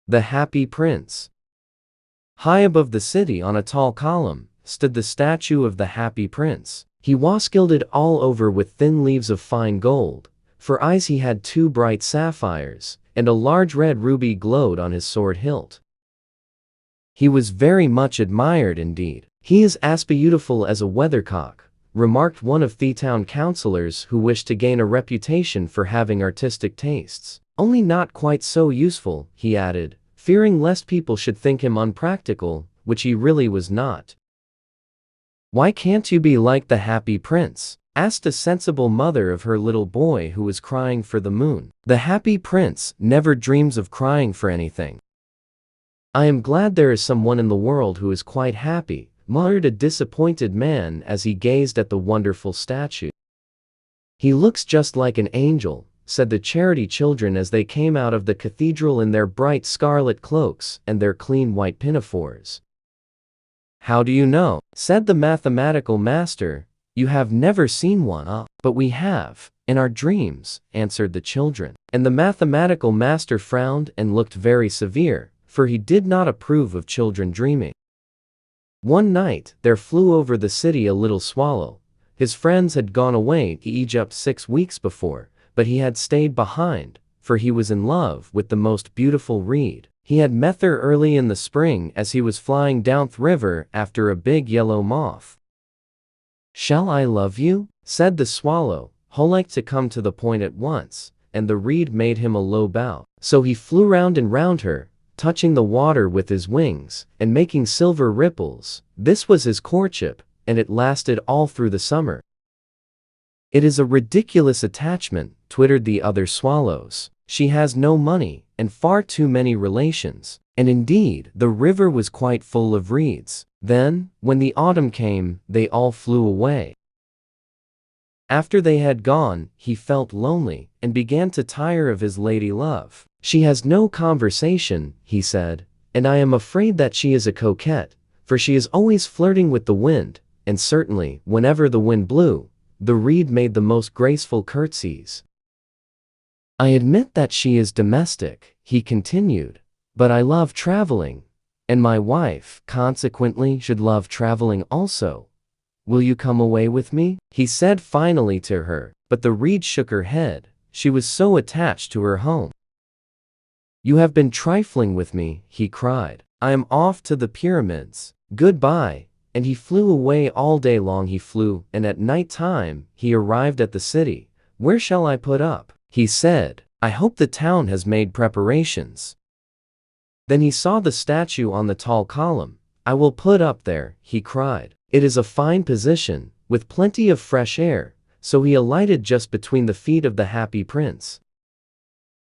The Happy Prince. High above the city on a tall column stood the statue of the Happy Prince. He was gilded all over with thin leaves of fine gold. For eyes he had 2 bright sapphires, and a large red ruby glowed on his sword hilt. He was very much admired indeed. "He is as beautiful as a weathercock," remarked one of the town councillors who wished to gain a reputation for having artistic tastes. "Only not quite so useful," he added, fearing lest people should think him unpractical, which he really was not. "Why can't you be like the Happy Prince?" asked a sensible mother of her little boy who was crying for the moon. "The Happy Prince never dreams of crying for anything." "I am glad there is someone in the world who is quite happy," muttered a disappointed man as he gazed at the wonderful statue. "He looks just like an angel," said the charity children as they came out of the cathedral in their bright scarlet cloaks and their clean white pinafores. "How do you know?" said the mathematical master. "You have never seen one." "But we have, in our dreams," answered the children. And the mathematical master frowned and looked very severe, for he did not approve of children dreaming. One night, there flew over the city a little swallow. His friends had gone away to Egypt 6 weeks before, but he had stayed behind, for he was in love with the most beautiful reed. He had met her early in the spring as he was flying down the river after a big yellow moth. "Shall I love you?" said the swallow, who liked to come to the point at once, and the reed made him a low bow. So he flew round and round her, touching the water with his wings, and making silver ripples. This was his courtship, and it lasted all through the summer. "It is a ridiculous attachment," twittered the other swallows. "She has no money, and far too many relations." And indeed, the river was quite full of reeds. Then, when the autumn came, they all flew away. After they had gone, he felt lonely, and began to tire of his lady love. "She has no conversation," he said, "and I am afraid that she is a coquette, for she is always flirting with the wind," and certainly, whenever the wind blew, the reed made the most graceful curtsies. "I admit that she is domestic," he continued, "but I love traveling, and my wife, consequently, should love traveling also. Will you come away with me?" he said finally to her, but the reed shook her head. She was so attached to her home. "You have been trifling with me," he cried. "I am off to the pyramids. Goodbye." And he flew away. All day long he flew, and at night time he arrived at the city. "Where shall I put up?" he said. "I hope the town has made preparations." Then he saw the statue on the tall column. "I will put up there," he cried. "It is a fine position, with plenty of fresh air." So he alighted just between the feet of the Happy Prince.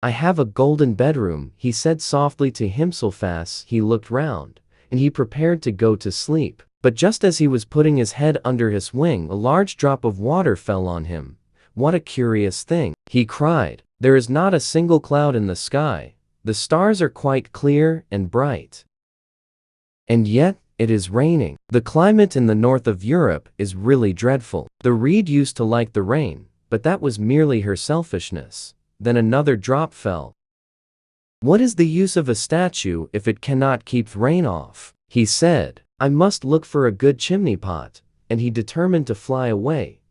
"I have a golden bedroom," he said softly to himself as he looked round, and he prepared to go to sleep. But just as he was putting his head under his wing, a large drop of water fell on him. "What a curious thing!" he cried. "There is not a single cloud in the sky. The stars are quite clear and bright. And yet, it is raining. The climate in the north of Europe is really dreadful." The reed used to like the rain, but that was merely her selfishness. Then another drop fell. "What is the use of a statue if it cannot keep the rain off?" he said. "I must look for a good chimney pot," and he determined to fly away.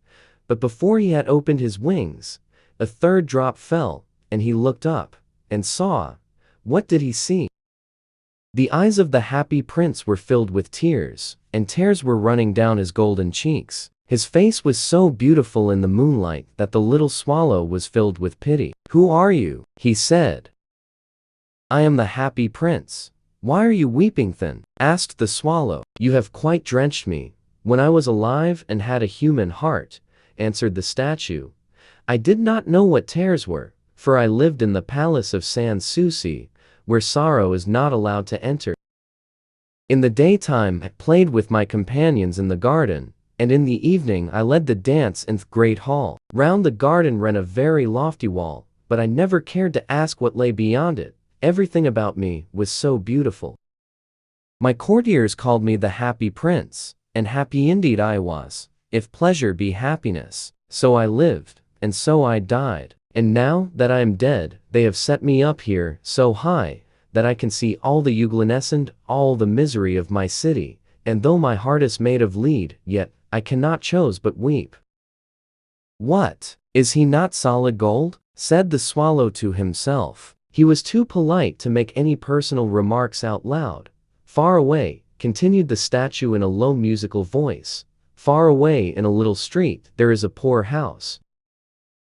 But before he had opened his wings, a third drop fell, and he looked up, and saw. What did he see? The eyes of the Happy Prince were filled with tears, and tears were running down his golden cheeks. His face was so beautiful in the moonlight that the little swallow was filled with pity. "Who are you?" he said. "I am the Happy Prince." "Why are you weeping then?" asked the swallow. "You have quite drenched me. When I was alive and had a human heart," answered the statue, "I did not know what tears were, for I lived in the palace of Sans Souci, where sorrow is not allowed to enter. In the daytime I played with my companions in the garden, and in the evening I led the dance in the great hall. Round the garden ran a very lofty wall, but I never cared to ask what lay beyond it. Everything about me was so beautiful. My courtiers called me the Happy Prince, and happy indeed I was, if pleasure be happiness. So I lived, and so I died. And now that I am dead, they have set me up here so high that I can see all the ugliness, all the misery of my city, and though my heart is made of lead, yet I cannot choose but weep. What? Is he not solid gold? Said the Swallow to himself. He was too polite to make any personal remarks out loud. Far away, continued the statue in a low musical voice, far away in a little street there is a poor house.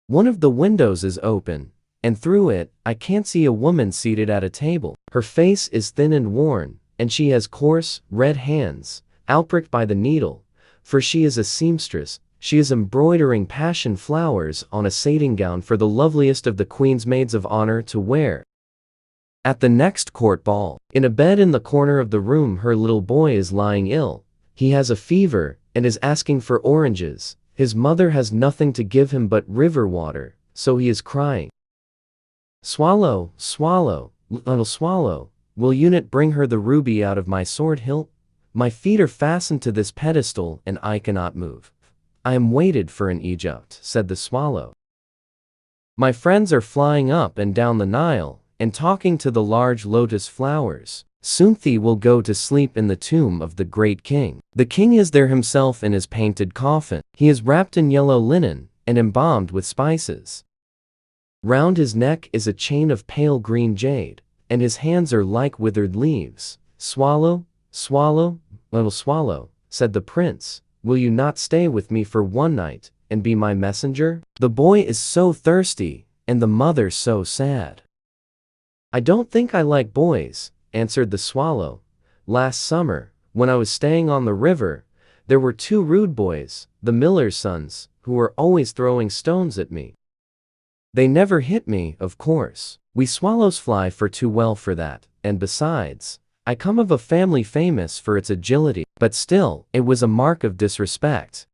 One of the windows is open, and through it I can't see a woman seated at a table. Her face is thin and worn, and she has coarse, red hands, outpricked by the needle, for she is a seamstress. She is embroidering passion flowers on a satin gown for the loveliest of the Queen's maids of honor to wear at the next court ball. In a bed in the corner of the room her little boy is lying ill. He has a fever, and is asking for oranges. His mother has nothing to give him but river water, so he is crying. Swallow, swallow, little swallow, will you not bring her the ruby out of my sword hilt? My feet are fastened to this pedestal, and I cannot move. I am waited for in Egypt, said the Swallow. My friends are flying up and down the Nile, and talking to the large lotus flowers. Soon thee will go to sleep in the tomb of the great king. The king is there himself in his painted coffin. He is wrapped in yellow linen, and embalmed with spices. Round his neck is a chain of pale green jade, and his hands are like withered leaves. Swallow, swallow, little swallow, said the prince, will you not stay with me for one night, and be my messenger? The boy is so thirsty, and the mother so sad. I don't think I like boys, answered the Swallow. Last summer, when I was staying on the river, there were two rude boys, the miller's sons, who were always throwing stones at me. They never hit me, of course. We swallows fly far too well for that, and besides, I come of a family famous for its agility, but still, it was a mark of disrespect.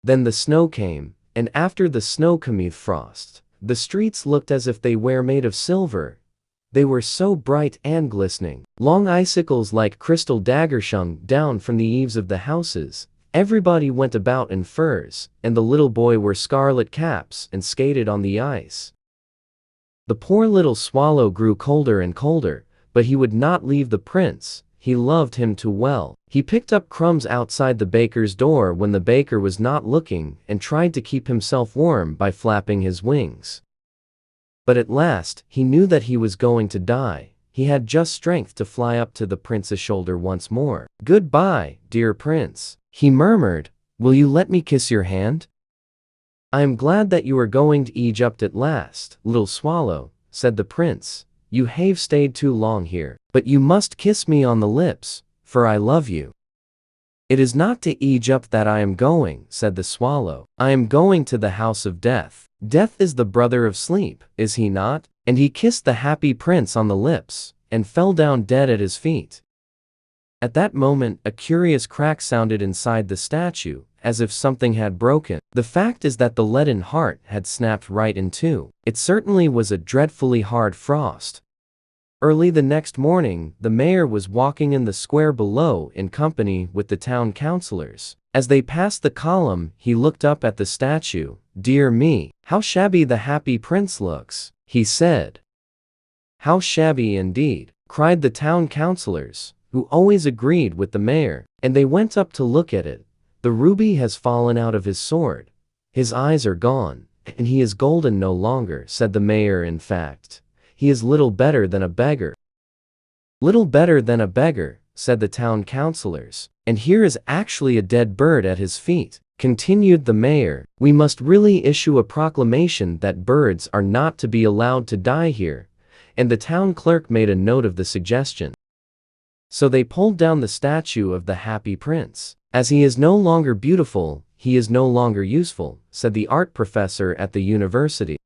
Then the snow came, and after the snow came frost. The streets looked as if they were made of silver. They were so bright and glistening. Long icicles like crystal daggers shone down from the eaves of the houses. Everybody went about in furs, and the little boy wore scarlet caps and skated on the ice. The poor little Swallow grew colder and colder, but he would not leave the prince. He loved him too well. He picked up crumbs outside the baker's door when the baker was not looking, and tried to keep himself warm by flapping his wings. But at last, he knew that he was going to die. He had just strength to fly up to the prince's shoulder once more. Goodbye, dear prince, he murmured. Will you let me kiss your hand? I am glad that you are going to Egypt at last, little Swallow, said the prince. You have stayed too long here, but you must kiss me on the lips, for I love you. It is not to Egypt that I am going, said the Swallow. I am going to the house of death. Death is the brother of sleep, is he not? And he kissed the happy prince on the lips, and fell down dead at his feet. At that moment, a curious crack sounded inside the statue, as if something had broken. The fact is that the leaden heart had snapped right in two. It certainly was a dreadfully hard frost. Early the next morning, the mayor was walking in the square below in company with the town councillors. As they passed the column, he looked up at the statue. Dear me, how shabby the happy prince looks, he said. How shabby indeed, cried the town councillors, who always agreed with the mayor, and they went up to look at it. The ruby has fallen out of his sword. His eyes are gone, and he is golden no longer, said the mayor. In fact, he is little better than a beggar. Little better than a beggar, said the town councillors, and here is actually a dead bird at his feet, continued the mayor. We must really issue a proclamation that birds are not to be allowed to die here, and the town clerk made a note of the suggestion. So they pulled down the statue of the happy prince. As he is no longer beautiful, he is no longer useful, said the art professor at the university.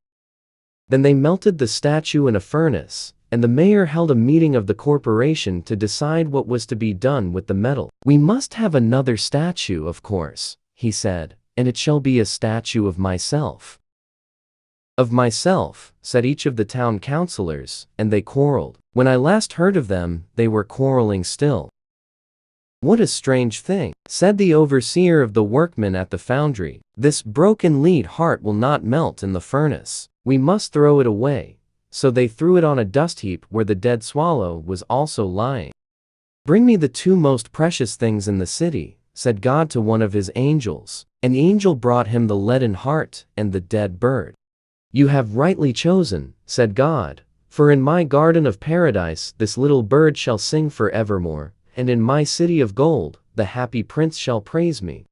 Then they melted the statue in a furnace, and the mayor held a meeting of the corporation to decide what was to be done with the metal. We must have another statue, of course, he said, and it shall be a statue of myself. Of myself, said each of the town councillors, and they quarreled. When I last heard of them, they were quarreling still. What a strange thing, said the overseer of the workmen at the foundry. This broken lead heart will not melt in the furnace. We must throw it away. So they threw it on a dust heap where the dead swallow was also lying. "Bring me the two most precious things in the city," said God to one of his angels. An angel brought him the leaden heart and the dead bird. "You have rightly chosen," said God, "for in my garden of paradise this little bird shall sing forevermore, and in my city of gold the happy prince shall praise me."